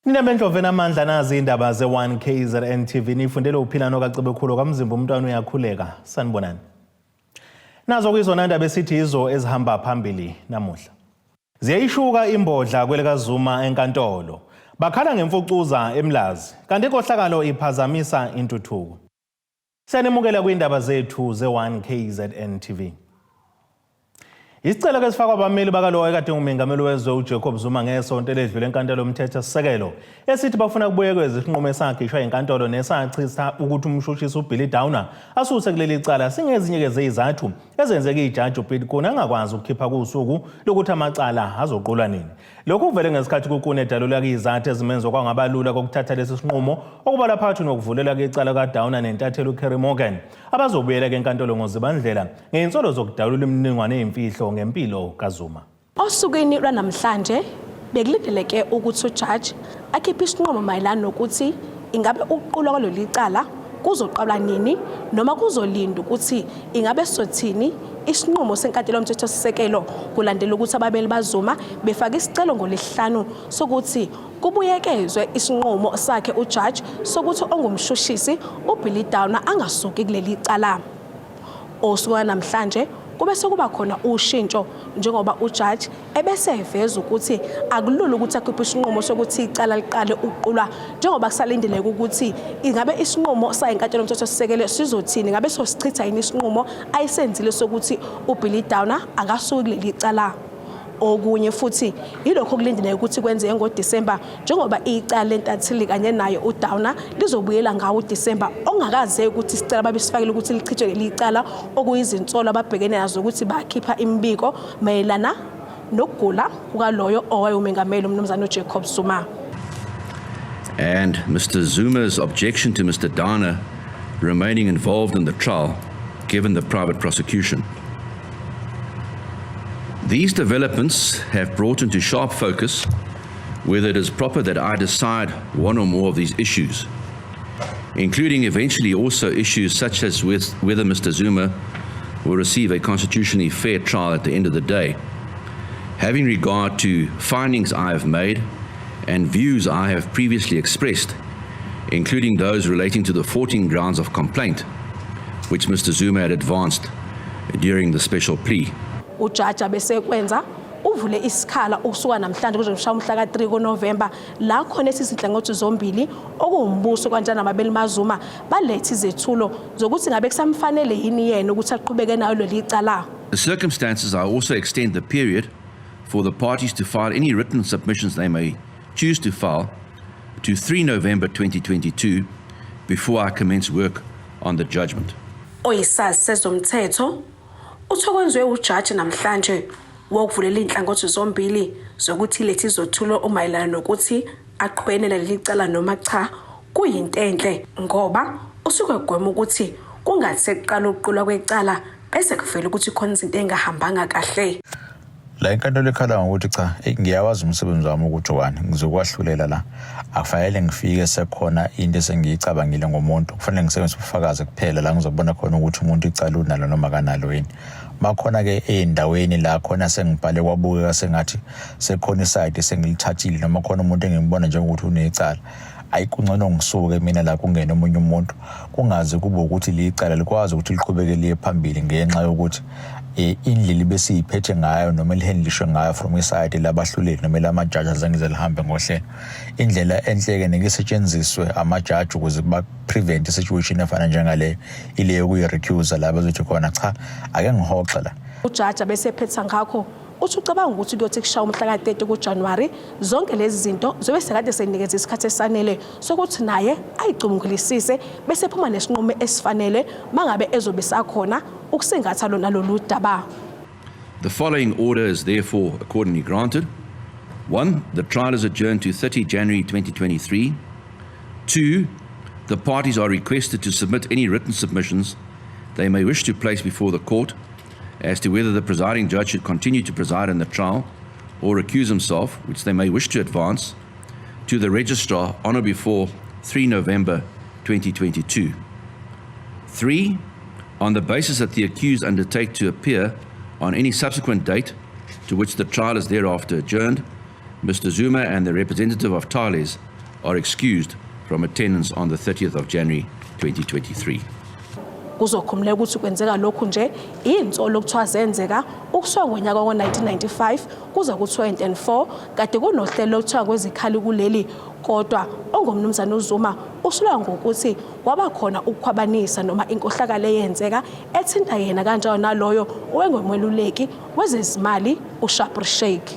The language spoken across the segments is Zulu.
Ninamendloveni amandla nazi indaba ze1KZNTV nifundele uphila nokaCibekhulu kamzimba umntwana uyakhuleka sanibonani. Nazo kuyizona indaba esithi izo ezihamba phambili namuhla. Ziyayishuka Imbodla Kwelikazuma enkantolo. Bakhala Ngemfucuza EMLAZI kanti inkohlakalo iphazamisa intuthuko. Siyanimukela kwindaba zethu ze1KZNTV. Isicelo esifakwa abameli bakalo ekade ngumengameli wezwe uJacob Zuma ngesonto eledlule enkantolo yomthetho sisekelo esithi bafuna kubuyekezwe isinqumo esakhishwa inkantolo nesachitha ukuthi umshushisi uBilly Downer asuse kuleli cala singezinyekeze izathu ezenzeke ijaji uPitkuna angakwazi ukukhipha kusuku lokuthi amacala azoqulwa nini. Lokhu kuvele ngesikhathi kukune edalula izathu ezimenzo kwangabalula kokuthatha lesi sinqumo okubala phakathi nokuvulela kwecala kaDowner nentathelo uCarey Morgan abazobuyela enkantolo ngozibandlela ngeinsolo zokudalula imininingwane yemfihlo ngempilo kaZuma. Osukwini lwanamhlanje bekulindeleke ukuthi ujaji akhiphe isinqumo mayelana nokuthi ingabe ukuqulwa kwaleli cala kuzoqala nini noma kuzolinda ukuthi ingabe sothini isinqumo senkantolo yomthetho sisekelo kulandela ukuthi ababeli baZuma befaka isicelo ngolesihlanu sokuthi kubuyekezwe isinqumo sakhe ujaji sokuthi ongumshushisi uBilly Downer angasuki kuleli cala. Osukwini namhlanje kube sekuba khona ushintsho njengoba ujaji ebese eveza ukuthi akulula ukuthi akhiphe isinqumo sokuthi icala liqale ukuqulwa njengoba kusalindeleke ukuthi ingabe isinqumo sayinkantolo yomthetho sisekelo sizothini ngabe sosichitha yini isinqumo ayisenzile sokuthi uBilly Downer angasuki kuleli cala. Okunye futhi yilokho kulindeleke ukuthi kwenzeke ngoDisemba njengoba icala lentatheli kanye nayo uDowner lizobuyela ngawo uDisemba ongakaze ukuthi isicela babisifakile ukuthi lichithwe leli cala okuyizinsolo ababhekene nazo ukuthi bakhipha imbiko mayelana nokugula kukaloyo owayumengameli umnumzane uJacob Zuma. And Mr. Zuma's objection to Mr. Downer remaining involved in the trial given the private prosecution. These developments have brought into sharp focus whether it is proper that I decide one or more of these issues, including eventually also issues such as whether Mr. Zuma will receive a constitutionally fair trial at the end of the day, having regard to findings I have made and views I have previously expressed, including those relating to the 14 grounds of complaint which Mr. Zuma had advanced during the special plea. Ujaji abesekwenza uvule isikhala ukusuka namhlanje kuze kushaye umhla ka3 kuNovember la khona esizinhlangothi zombili okuwumbuso kanjani nababeli baZuma balethe izethulo zokuthi ngabe kusamfanele yini yena ukuthi aqhubeke nayo leli cala. The circumstances I also extend the period for the parties to file any written submissions they may choose to file to 3 November 2022 before I commence work on the judgment. Oyisazi sezomthetho uthokwenziwe ujaji namhlanje wokuvulela inhlangothi zombili zokuthi lethi izothulo umayelana nokuthi aqhubene leli cala noma cha kuyinto enhle ngoba usuke gwema ukuthi kungathe kuqala ukuqulwa kwecala bese kuvela ukuthi khona izinto engahambanga kahle. La inkantolo ekhala ngokuthi cha ngiyawazi umsebenzi wami ukuthi wani ngizokwahlulela la akufanele ngifike sekhona into esengiyicabangile ngomuntu kufanele ngisebenzise ubufakazi kuphela la ngizobona khona ukuthi umuntu icala unalo noma kanalo yini. Makhona ke endaweni la khona sengibhale kwabukeka sengathi sekhona iside sengilithathile noma khona umuntu engimubona njengokuthi unecala ayikungcono ngisuke mina la kungena omunye umuntu kungaze kube ukuthi licala likwazi ukuthi liqhubeke liye phambili ngenxa yokuthi indlela besiyiphethe ngayo noma lihendlishwe ngayo from iside labahluleli noma lamajaji azengize lihambe ngohlelo. Indlela enhleke nekisetshenziswe amajaji ukuze ba prevent situation efana njengale ile yokuyirecuse la bazothi khona cha ake ngihoxa la. Ujaji bese phetha ngakho uthi ucabanga ukuthi kuyothi kushaya umhla ka3 kuJanuary zonke lezi zinto zobe sekade senikeza isikhathi esanele sokuthi naye ayicubungulisise bese phuma nesinqumo esifanele mangabe ezobe sakhona ukusingatha lona lolu daba. The following order is therefore accordingly granted. 1. The trial is adjourned to 30 January 2023. 2. The parties are requested to submit any written submissions they may wish to place before the court as to whether the presiding judge should continue to preside in the trial or recuse himself, which they may wish to advance, to the registrar on or before 3 November 2022. 3. On the basis that the accused undertake to appear on any subsequent date to which the trial is thereafter adjourned, Mr. Zuma and the representative of Thales are excused from attendance on the 30th of January 2023. Kuzokhumuleka ukuthi kwenzeka lokhu nje insolo okuthiwa zenzeka ukusuka ngonyaka wa-1995 kuze ku-2004 kade kunohlelo okuthiwa kwezikhali kuleli kodwa ongumnumzana uZuma usulwa ngokuthi kwaba khona ukukhwabanisa noma inkohlakalo eyenzeka ethinta yena kanjalo naloyo owengomeluleki wezezimali uShabri Sheikh.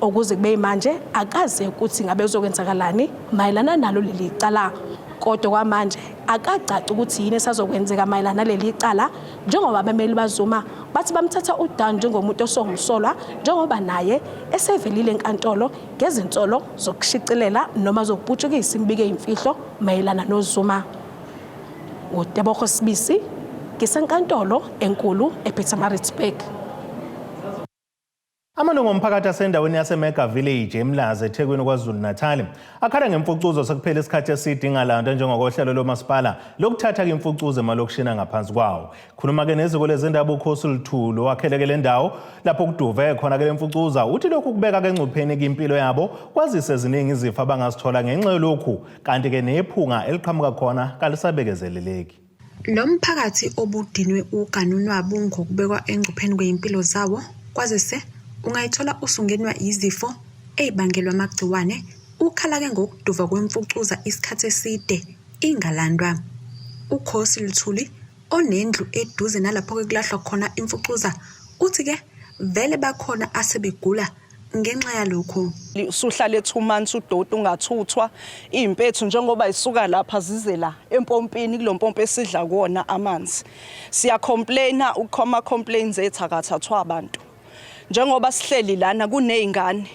Okuze kube manje akaze ukuthi ngabe uzokwenzakalani mayelana nalo leli cala kodwa kwamanje akacaci ukuthi yini esazokwenzeka mayelana naleli cala njengoba abameli baZuma bathi bamthatha uDan njengomuntu osongumsolwa njengoba naye esevelile enkantolo ngezinsolo zokushicilela noma zokubhutshukisa imibiko eyimfihlo mayelana noZuma. uDebokho Sibisi ngisenkantolo enkulu ePietermaritzburg. Amalungu omphakathi asendaweni yaseMega Village eMlazi eThekwini KwaZulu-Natal akhala ngemfucuzo sekuphela isikhathi eside ingalandwa njengokohlelo lomasipala lokuthatha imfucuzo emalokishini ngaphansi kwawo. Khuluma-ke neziko lezindaba uKhosi Luthulu wakheleke le ndawo lapho kuduve khona-ke le mfucuza uthi lokhu kubeka engcupheni impilo yabo kwazise eziningi izifo abangazithola ngenxa yolokhu kanti-ke nephunga eliqhamuka khona kalisabekezeleleki. Lo mphakathi obudinwe uganunwabo ngokubekwa engcupheni kweimpilo zawo kwazise ungayithola usungenwa izifo ezibangelwa amagciwane ukhala-ke ngokuduva kwemfucuza isikhathi eside ingalandwa. uKhosi Luthuli onendlu eduze nalapho kulahlwa khona imfucuza uthi-ke vele bakhona asebegula ngenxa yalokho. Usuhlala 2 months udoti ungathuthwa impethu njengoba isuka lapha zize la empompini kulompompo esidla kuona amanzi. Siya complaina ukoma complaints ethathwa abantu. Njengoba sihleli lana kunezingane.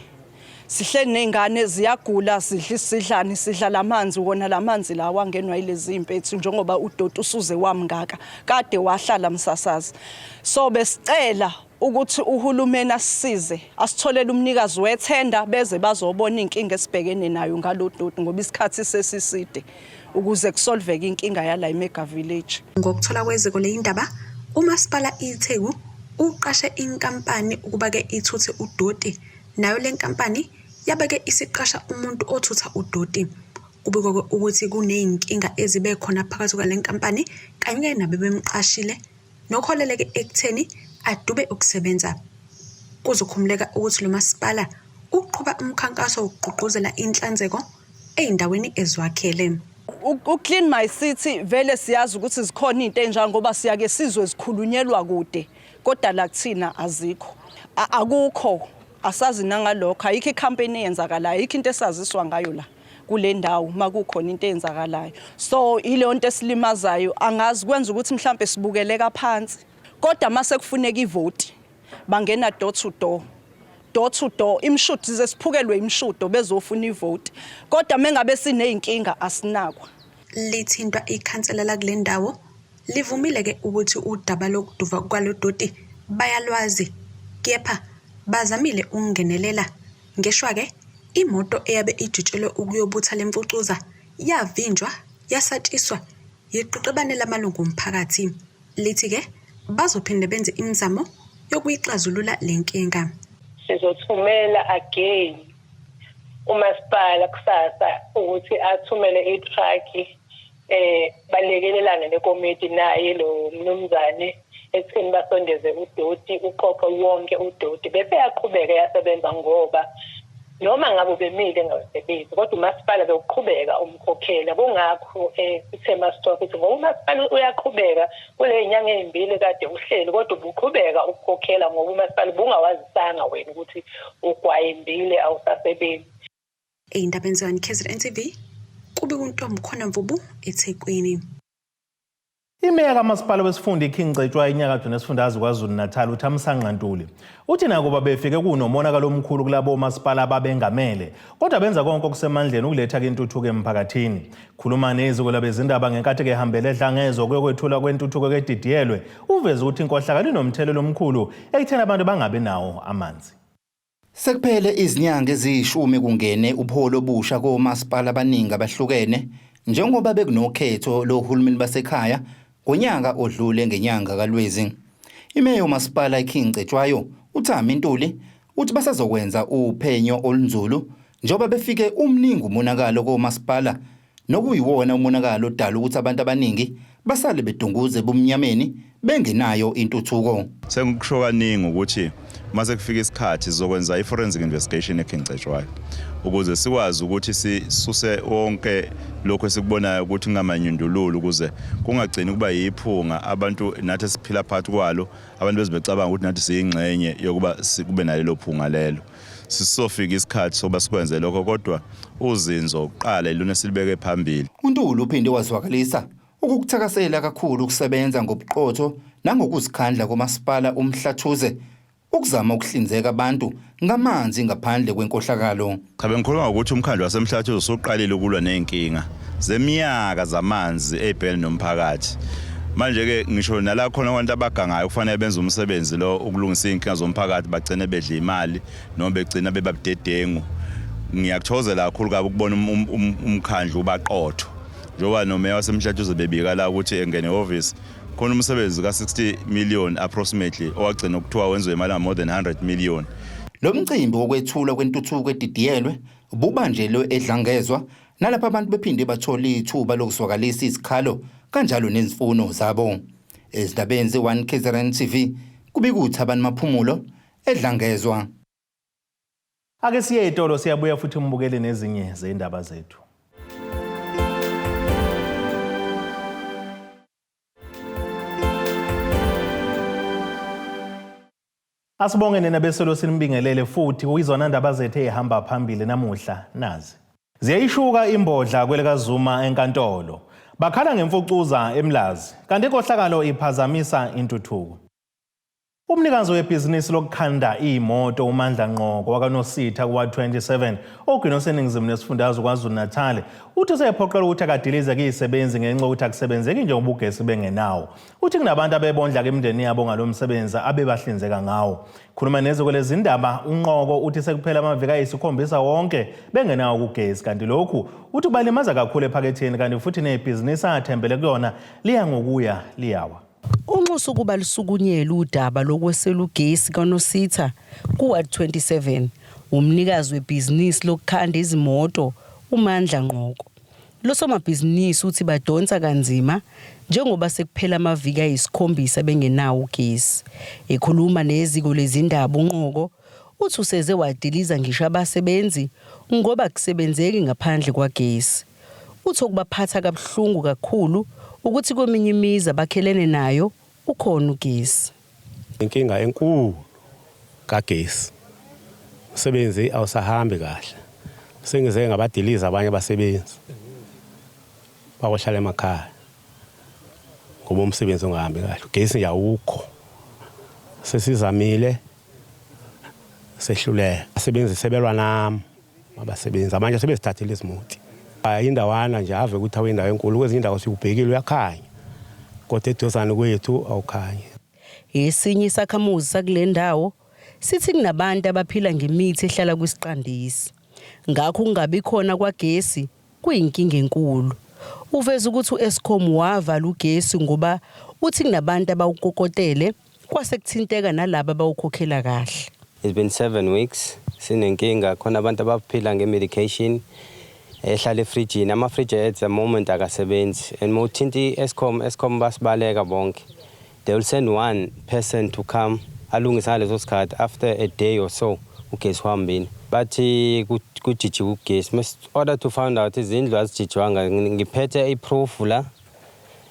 Sihleli nezingane ziyagula sidlani sidla lamanzi wona lamanzi la wangenwa yilezi impethu njengoba udoti usuze wamngaka kade wahlala msasazi. So besicela ukuthi uhulumeni asisize asitholele umnikazi wethenda beze bazobona inkinga esibhekene nayo ngalodoti ngoba isikhathi sesiside ukuze kusolveke inkinga yala eMega Village. Ngokuthola kweziko leindaba umasipala iTheku uqashe inkampani ukuba-ke ithuthe udoti nayo le nkampani yabe-ke isiqasha umuntu othutha udoti. Kubikwa ukuthi kuney'nkinga ezibe khona phakathi kwale nkampani kanye nabe bemqashile nokholeleke ekutheni adube ukusebenza. Kuzokhumuleka ukuthi lo masipala uqhuba umkhankaso wokugqugquzela inhlanzeko ey'ndaweni eziwakhele. Clean my city vele siyazi ukuthi zikhona into enjalo ngoba siyake sizwe zikhulunyelwa kude kodwa la kuthina azikho. Akukho asazi nangalokho ayikho icampaign eyenzakalayo ayikho into esaziswa ngayo la kule ndawo makukhona into eyenzakalayo. So ile nto esilimazayo angazi kwenza ukuthi mhlambe sibukeleka phansi kodwa mase kufuneka ivote bangena door to door imshudo zesiphukelwe imshudo bezofuna ivote kodwa mengabe sineyinkinga asinakwa. Lithintwa ikhansela la kule ndawo livumile-ke ukuthi udaba lokuduva kwalodoti bayalwazi kepha bazamile ukungenelela ngeshwa-ke imoto eyabe ijutshelwe ukuyobutha le mfucuza yavinjwa yasatshiswa yiqeqebane lamalungu omphakathi. Lithi-ke bazophinde benze imizamo yokuyixazulula le nkinga. Sizothumela again umasipala kusasa ukuthi athumele itruck balekelelane nekomiti naye lo mnumzane ekutheni basondeze udoti uqophe wonke udoti bese yaqhubeka yasebenza ngoba noma ngabe bemile ngasebenzi kodwa umasipala bekuqhubeka umkhokhela kungakho ithema stop ithi ngoba umasipala uyaqhubeka kule nyanga ezimbili kade uhleli kodwa ubuqhubeka ukukhokhela ngoba umasipala bungawazisanga wena ukuthi ugwayimbile awusasebenzi. Ey'ndabeni ze-1KZNTV kube kuntombi khona Mvubu eThekwini. Imeya kamasipala wesifunda iKing Cetshwayo inyakatho nesifundazwe KwaZulu-Natal uThamsanqa Ntuli uthi nakuba befike kunomonakalo omkhulu kulabo omasipala ababengamele kodwa benza konke okusemandleni ukuletha intuthuko emphakathini. Khuluma neziko labezindaba ngenkathi ehambele edlangezo kuyokwethula kwentuthuko kedidiyelwe uveze ukuthi inkohlakalo inomthelelo omkhulu ekutheni abantu bangabe nawo amanzi. Sekuphele izinyanga eziyishumi kungene upholo obusha komasipala abaningi abahlukene njengoba bekunokhetho lohulumeni basekhaya ngonyaka odlule ngenyanga kaLwezi. Imeya yomasipala iKing Cetshwayo uThami Ntuli uthi basazokwenza uphenyo olunzulu njoba befike umningi umonakalo komasipala nokuyiwona umonakalo odala ukuthi abantu abaningi basale bedunguze bomnyameni bengenayo intuthuko. Sengikusho kaningi ukuthi mase kufika isikhathi sizokwenza i-forensic investigation ekhencetshwayo ukuze sikwazi ukuthi sisuse wonke lokho esikubonayo ukuthi kungamanyundululu ukuze kungagcini kuba yiphunga abantu nathi siphila phakathi kwalo abantu bezibecabanga ukuthi nathi siyingxenye yokuba kube nalelo phunga lelo. Sisofika isikhathi soba sikwenze lokho kodwa uzinzo uqala ilona silibeke phambili. uNtuli uphinde wazwakalisa ukukuthakasela kakhulu ukusebenza ngobuqotho nangokuzikhandla komasipala uMhlathuze ukuzama ukuhlinzeka abantu ngamanzi ngaphandle kwenkohlakalo. Cha bengikhuluma ukuthi umkhandlo waseMhlathuze usuqalile ukulwa nenkinga zeminyaka zamanzi ebhele nomphakathi. Manje ke ngisho nala khona abantu abagangayo kufanele benze umsebenzi lo ukulungisa inkinga zomphakathi bagcine bedla imali noma begcina bebabudedengu. Ngiyakuthokozela kakhulu kabi ukubona umkhandlo ubaqotho. Njoba nomeya waseMhlathuze bebika la ukuthi engene office khona umsebenzi ka60 million approximately owagcina ukuthiwa wenziwe imali more than 100 million. Lo mcimbi wokwethula kwentuthuko edidiyelwe ububanjelwe edlangezwa nalapha abantu bephinde bathola ithuba lokuzwakalisa izikhalo kanjalo nezifuno zabo. Ezindabeni ze1KZNTV kubikuthi abantu maphumulo edlangezwa. Ake siye etolo siyabuya futhi umbukele nezinye zeindaba zethu. Asibonge nenabeselo sinibingelele futhi uyizona indaba zethu ehamba phambili namuhla nazi. Ziyayishuka Imbodla Kwelikazuma enkantolo. Bakhala Ngemfucuza EMLAZI kanti inkohlakalo iphazamisa intuthuko. Umnikazi webhizinisi lokukhanda imoto uMandla Ngqoko wakaNositha kwa27 ogwini oseningizimu nesifundazwe KwaZulu-Natal uthi sephoqela ukuthi akadilize kuyisebenzi ngenxa ukuthi akusebenzeki njengoba ugesi bengenawo. Uthi kunabantu abebondla kemndeni yabo ngalomsebenzi abebahlinzeka ngawo. Khuluma nezwe lezi ndaba uNgqoko uthi sekuphela amaviki ayisikhombisa wonke bengenawo ugesi kanti lokhu uthi kubalimaza kakhulu ephaketheni kanti futhi nebhizinisi athembele kuyona liya ngokuya liyawa. Unxusa ukuba lisukunyela udaba lokwesela ugesi kaNositha ku27 umnikazi webhizinisi lokukhanda izimoto uMandla Ngqoko. Lo somabhizinisi uthi badonsa kanzima njengoba sekuphela amaviki ayisikhombisa bengenawo ugesi. Ekhuluma neziko lezindaba uNgqoko uthi useze wadiliza ngisho abasebenzi ngoba kusebenzeki ngaphandle kwagesi. Uthi okubaphatha kabuhlungu kakhulu ukuthi kweminye imizi abakhelene nayo ukhona ugesi. Inkinga enkulu kagesi. Usebenzi awusahambi kahle. Sengizeke ngabadiliza abanye abasebenzi. Bakohlala emakhaya. Ngoba umsebenzi ungahambi kahle. Ugesi nje awukho. Sesizamile sehluleka. Abasebenzi sebelwa nami. Abasebenzi abanye sebezithathile izimoti. Indawana nje ave ukuthi awindawo enkulu kwezinye indawo sikubhekile uyakhanya kodwa edozana kwethu awukhanye. Esinye isakhamuzi sakule ndawo sithi kunabantu abaphila ngemithi ehlala kwisiqandisi ngakho kungabi khona kwagesi kuyinkinga enkulu. Uveza ukuthi uEskom wavala ugesi ngoba uthi kunabantu abawukokotele kwase kuthinteka nalabo abawukhokhela kahle. It's been 7 weeks sinenkinga khona abantu abaphila ngemedication ehlala efrijini amafriji at the moment akasebenzi and mothinti Eskom basibaleka bonke. They will send one person to come alungisa lezo sikhathi after a day or so ugesi uhambile bathi kujiji ugesi. Must order to find out izindlu azijijwanga ngiphethe iproof la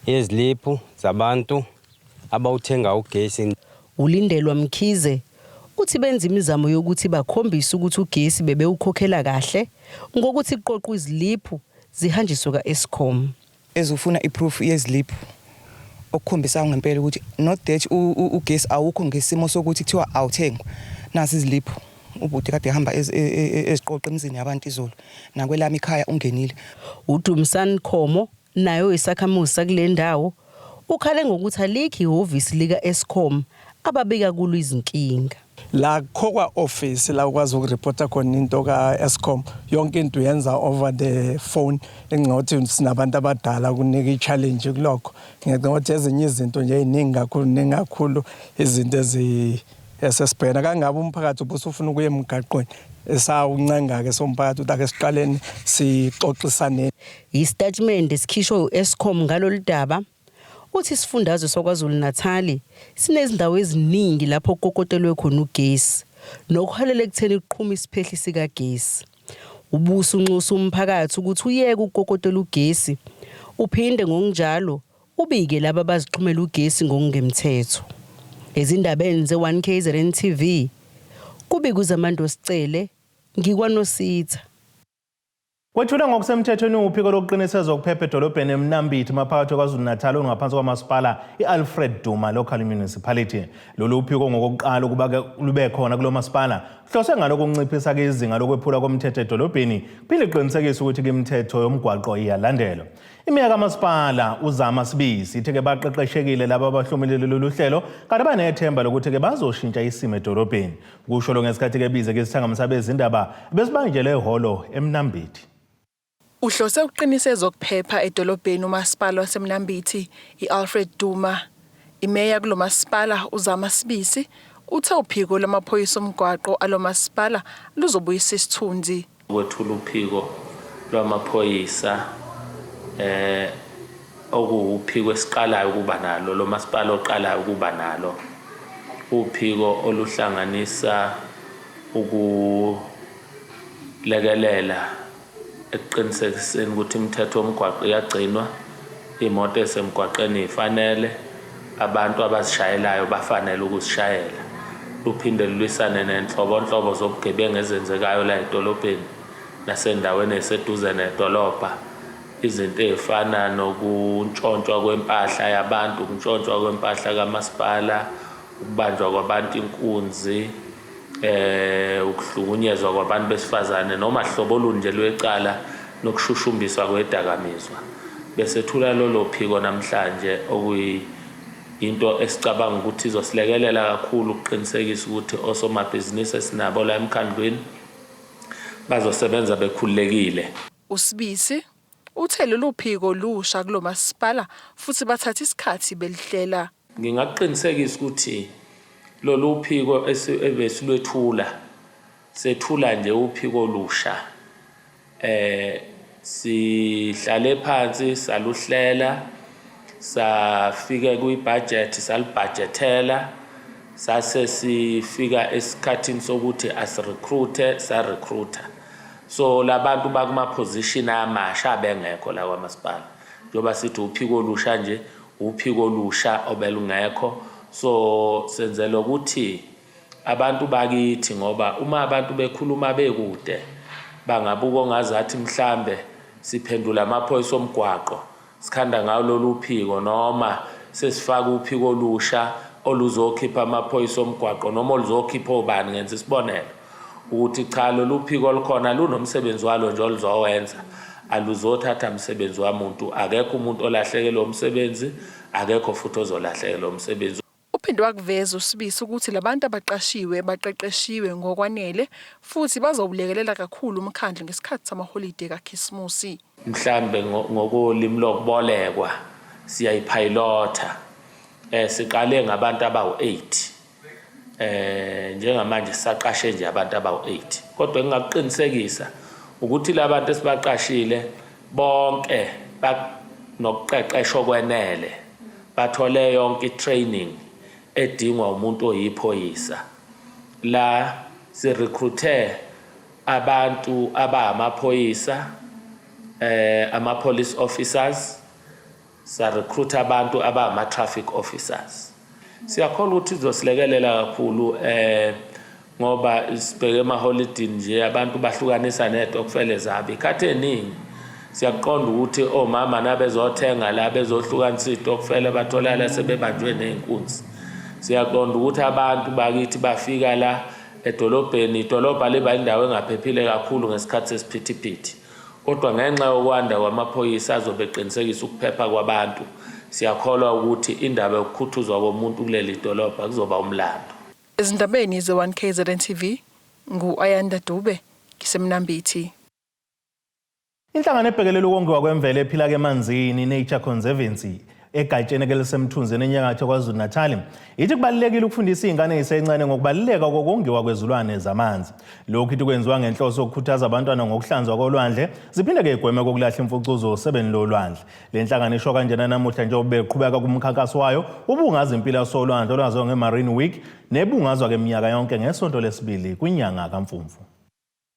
eziliphu zabantu abawuthenga ugesi. Ulindelwa Mkhize uthi benza imizamo yokuthi bakhombise ukuthi ugesi bebe ukhokhela kahle ngokuthi iqoqwa iziliphu zihanjiswe kaEskom. Ezufuna iproof yeziliphu okukhombisa ngempela ukuthi not that ugesi awukho ngesimo sokuthi kuthiwa awuthengwa nasi iziliphu ubuthi kade ehamba eziqoqa emzini yabantu izolo nakwelami ikhaya ungenile. uDumsani Khomo nayo isakhamuzi sakule ndawo ukhale ngokuthi alikho ihhovisi likaEskom ababika kulo izinkinga. La khokwa office la ukwazi ukureporta khona into kaEskom yonke into yenza over the phone engathi sinabantu abadala kunika ichallenge kulokho. Ngicabanga ukuthi ezinye izinto nje eziningi kakhulu izinto esesibhena kangabe umphakathi ubusufuna ukuya emgaqweni esawuncenga ke somphakathi utake siqaleni sixoxisane. Istatement esikhishwe uEskom ngalolu daba uthi isifundazwe sokwaZulu Natal sinezindawo eziningi lapho kokotelwe khona ugesi nokuholela ekutheni kuqhuma isiphehli sikagesi. Ubuso unxusa umphakathi ukuthi uyeke ukukokotela ugesi uphinde ngokunjalo ubike laba abazixhumela ugesi ngokungemthetho. Ezindabeni ze1KZNTV kubikuza Amando Sicele ngikwaNositha. Kwethula ngokusemthethweni uphiko lokuqinisekisa ukuphepha edolobheni eMnambithi maphakathi kwaZulu Natal ongaphansi kwamasipala iAlfred Duma Local Municipality. Lolu phiko ngokokuqala ukuba lube khona kulo masipala hlose ngaloko ukunciphisa izinga lokwephula komthetho edolobheni kuphinde kuqinisekisa ukuthi imithetho yomgwaqo iyalandelwa. Imiya kamasipala uzama sibisi ithe ke baqeqeshekile laba abahlumelele lolu hlelo kanti banethemba lokuthi ke bazoshintsha isimo edolobheni. Kusho lo ngesikhathi ke bize ke isithangamisa bezindaba besibanjele ehholo eMnambithi. Uhlose ukuqinisekisa ukuphepha edolobheni umasipala waseMnambithi iAlfred Duma. Imeya kulo masipala uzama sibisi uthe uphiko lamaphoyisa omgwaqo alo masipala luzobuyisa isithunzi. Wethula uphiko lwamaphoyisa okuwuphiko esiqalayo ukuba nalo lo masipala oqalayo ukuba nalo. Uphiko oluhlanganisa ukulekelela ekuqinisekiseni ukuthi imithetho yomgwaqo iyagcinwa, imoto esemgwaqeni ifanele, abantu abazishayelayo bafanele ukuzishayela. Luphinde lulwisane nenhlobonhlobo zobugebengu ezenzekayo la edolobheni nasendaweni eseduze nedolobha. Izinto ezifana nokuntshontshwa kwempahla yabantu, ukuntshontshwa kwempahla kamasipala, ukubanjwa kwabantu inkunzi, ukuhlukunyezwa kwabantu besifazane noma hlobo olunje lwecala nokushushumbiswa kwedakamizwa. Bese thula lolo phiko namhlanje okuyinto esicabanga ukuthi izosilekelela kakhulu ukuqinisekisa ukuthi osomabhizinisi esinabo la emkhandlweni bazosebenza bekhululekile. Usibisi uthe lolu phiko lusha kulo masipala futhi bathatha isikhathi belihlela. Ngingaqinisekisa ukuthi lolu phiko ebesilwethula sethula nje uphiko olusha. Sihlale phansi saluhlela, safika kwi-budget salibudgetela, sase sifika esikhathini sokuthi asirecruite sarecruiter. So labantu bakuma position amasha abengekho la kwamasipala. Njoba sithi uphiko olusha nje, uphiko olusha obelungekho. So senzela ukuthi abantu bakithi ngoba uma abantu bekhuluma bekude bangabuka ongazathi mhlambe siphendula amaphoyisa omgwaqo sikhanda ngawo lolu phiko noma sesifaka uphiko olusha oluzokhipha amaphoyisa omgwaqo noma oluzokhipha obani ngenza isibonelo ukuthi cha lolu phiko olukhona lunomsebenzi walo nje oluzowenza aluzothatha umsebenzi wamuntu akekho umuntu olahlekelwe umsebenzi akekho futhi ozolahlekelwa umsebenzi. Uphinde wakuveza usibisi ukuthi labantu abaqashiwe baqeqeshiwe ngokwanele futhi bazobulekelela kakhulu umkhandlu ngesikhathi samaholiday kaKhisimusi. Mhlambe ngokolimi lokubolekwa siyayiphilotha siqale ngabantu abawu8 njengamanje sisaqashe nje abantu abawu8 kodwa ngingaqinisekisa ukuthi labantu esibaqashile bonke banokuqeqeshwa kwenele bathole yonke training edingwa umuntu oyiphoyisa. La sirecruite abantu abamaphoyisa ama-police officers, sarecruit abantu abama-traffic officers. Siyakholwa ukuthi izosilekelela kakhulu ngoba sibheke ema-holiday nje abantu bahlukanisa netokufele zabo. Ikhathi eningi siyaqonda ukuthi omama nabezothenga la bezohlukanisa itokufele batholala sebebanjwe nenkunzi. Siyaqonda ukuthi abantu bakithi bafika la edolobheni, idolobha liba indawo engaphephile kakhulu ngesikhathi sesiphithiphithi. Kodwa ngenxa yokwanda kwamaphoyisa azobeqinisekisa ukuphepha kwabantu, siyakholwa ukuthi indaba yokukhuthuzwa komuntu kuleli dolobha kuzoba umlando. Ezindabeni ze1KZNTV ngu-Ayanda Dube ngiseMnambithi. Inhlangano ebhekelela ukongiwa kwemvelo ephila ke emanzini Nature Conservancy egatsheni ke lisemthunzini enyakatho KwaZulu-Natal ithi kubalulekile ukufundisa izingane ezisencane ngokubaluleka kokongiwa kwezilwane zamanzi. Lokhu ithi kwenziwa ngenhloso yokukhuthaza abantwana ngokuhlanzwa kolwandle ziphinde ke igweme kokulahla imfucuza osebeni lolwandle. Le nhlangano isho kanjena namuhla njengoba beqhubeka kumkhankaso wayo ubungaza impilo solwandle olwaziwa ngeMarine Week nebungazwa keminyaka yonke ngesonto lesibili kwinyanga kaMfumfu.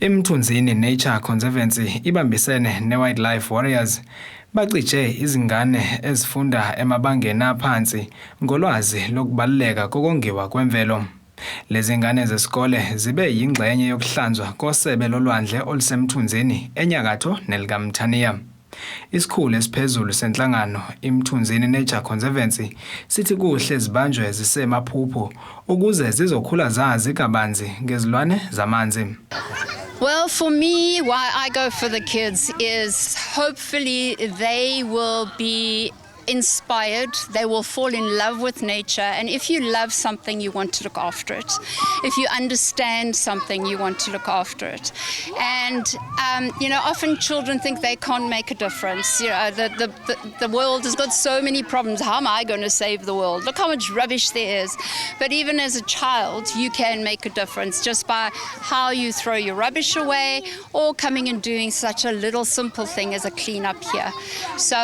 Emthunzini Nature Conservancy ibambisene ne-Wildlife Warriors bacije izingane ezifunda emabangeni aphansi ngolwazi lokubaluleka kokongiwa kwemvelo. Lezi ngane zesikole zibe yingxenye yokuhlanzwa kosebe lolwandle olusemthunzini enyakatho nelikaMthaniya. Isikhulu esiphezulu senhlangano iMthunzini Nature Conservancy sithi kuhle zibanjwe zisemaphupho ukuze zizokhula zazi kabanzi ngezilwane zamanzi. Well, for me, why I go for the kids is hopefully they will be inspired, they will fall in love with nature, and if you love something you want to look after it. If you understand something you want to look after it. And you know, often children think they can't make a difference. You know, the world has got so many problems. How am I going to save the world? Look how much rubbish there is. But even as a child you can make a difference just by how you throw your rubbish away or coming and doing such a little simple thing as a clean up here. So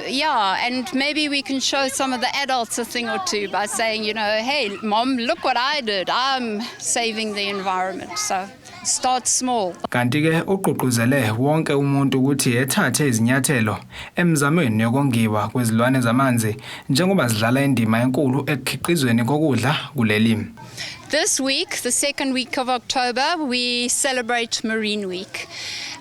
yeah, and maybe we can show some of the adults a thing or two by saying, you know, hey, Mom, look what I did. I'm saving the environment. So start small. Kanti ke uqhuquzele wonke umuntu ukuthi ethathe izinyathelo emzamweni yokongiwa kwezilwane zamanzi njengoba zidlala indima enkulu ekukhiqizweni kokudla kuleli. This week, the second week of October, we celebrate Marine Week.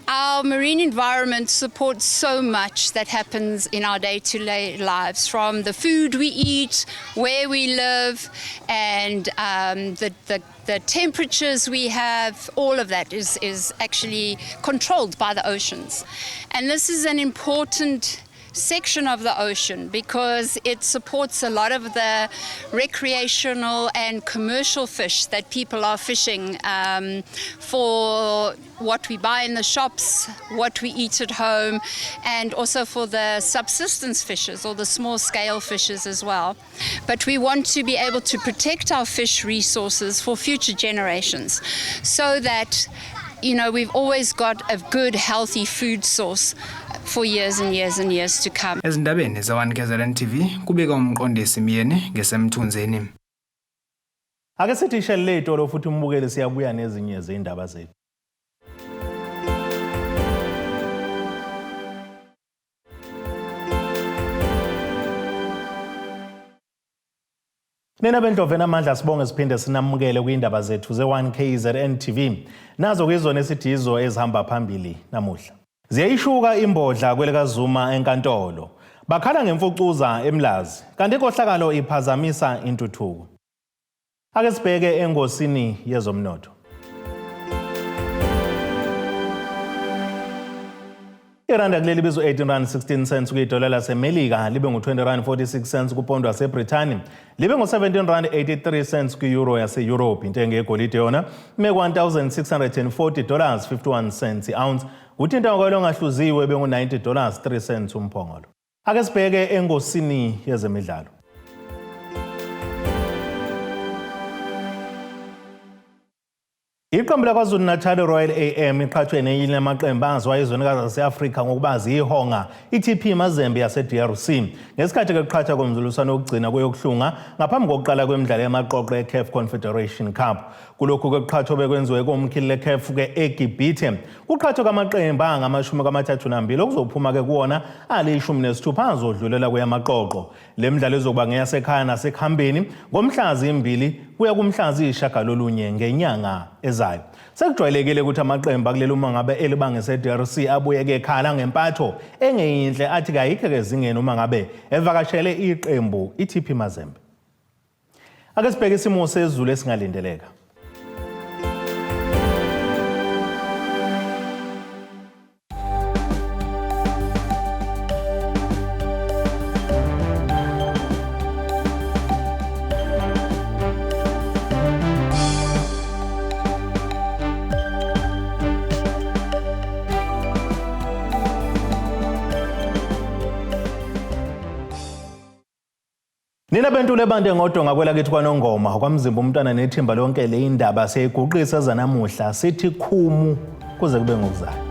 Our marine environment supports so much that happens in our day-to-day lives, from the food we eat, where we live, and the temperatures we have. All of that is actually controlled by the oceans. And this is an important section of the ocean because it supports a lot of the recreational and commercial fish that people are fishing for what we buy in the shops, what we eat at home, and also for the subsistence fishes or the small scale fishes as well. But we want to be able to protect our fish resources for future generations so that, you know, we've always got a good healthy food source for years and years and years to come. Ezindabeni za1KZNTV kubika umqondisi Miyeni ngesemthunzini. Ake sithi isheli lethu futhi umbukele siyabuya nezinye zindaba zethu. Nena bendlovena amandla sibonge siphinde sinamukele kwiindaba zethu ze1KZNTV. Nazo kuyizona esithizo ezihamba phambili namuhla. Ziyayishuka Imbodla Kwelikazuma enkantolo. Bakhala Ngemfucuza EMLAZI. Kanti inkohlakalo iphazamisa intuthuko. Ake sibheke engosini yezomnotho. Iranda kuleli bizo 18 rand 16 cents kuyidola laseMelika, libe ngu20 rand 46 cents kupondo yaseBrithani, libe ngu17 rand 83 cents kueuro yaseEurope. Intengo yegolide yona ime $1,640 51 cents i-ounce, kuthi intengo engahluziwe ibe ngu$90 3 cents umphongolo. Ake sibheke engosini yezemidlalo. Iqembu laKwaZulu-Natal Royal AM iqhathwe nenye amaqembu azwa izwenikazi lase-Afrika ngokuba ziyihonga iTP Mazembe yase-DRC ngesikhathi kuqhathwa komzuliswano wokugcina kweyokuhlunga ngaphambi kokuqala kwemidlalo yamaqoqo eCAF Confederation Cup. Kulokhu kuqhathwa bekwenziwe komkhili leCAF eGibhithe. Kuqhathwa kwamaqembu angama-32 okuzophuma ke kuwona ali-16 azodlulela kweyamaqoqo. Le midlalo izokuba ngeyasekhaya nasekuhambeni ngomhla zi-2 kuya kumhla zi-9 ngenyanga ezayo. Sekujwayelekile ukuthi amaqembu akuleli uma ngabe elibangise DRC abuye ke ekhala ngempatho engeyinhle athi kayikho kezingeni uma ngabe evakashele iqembu iTP Mazembe. Ake sibheke isimo sezulu esingalindeleka. Nina bentule bande ngodonga kwelakithi kwaNongoma kwamzimba umntwana nethimba lonke le indaba seyiguqisa ezanamuhla sithi khumu kuze kube ngokuzayo.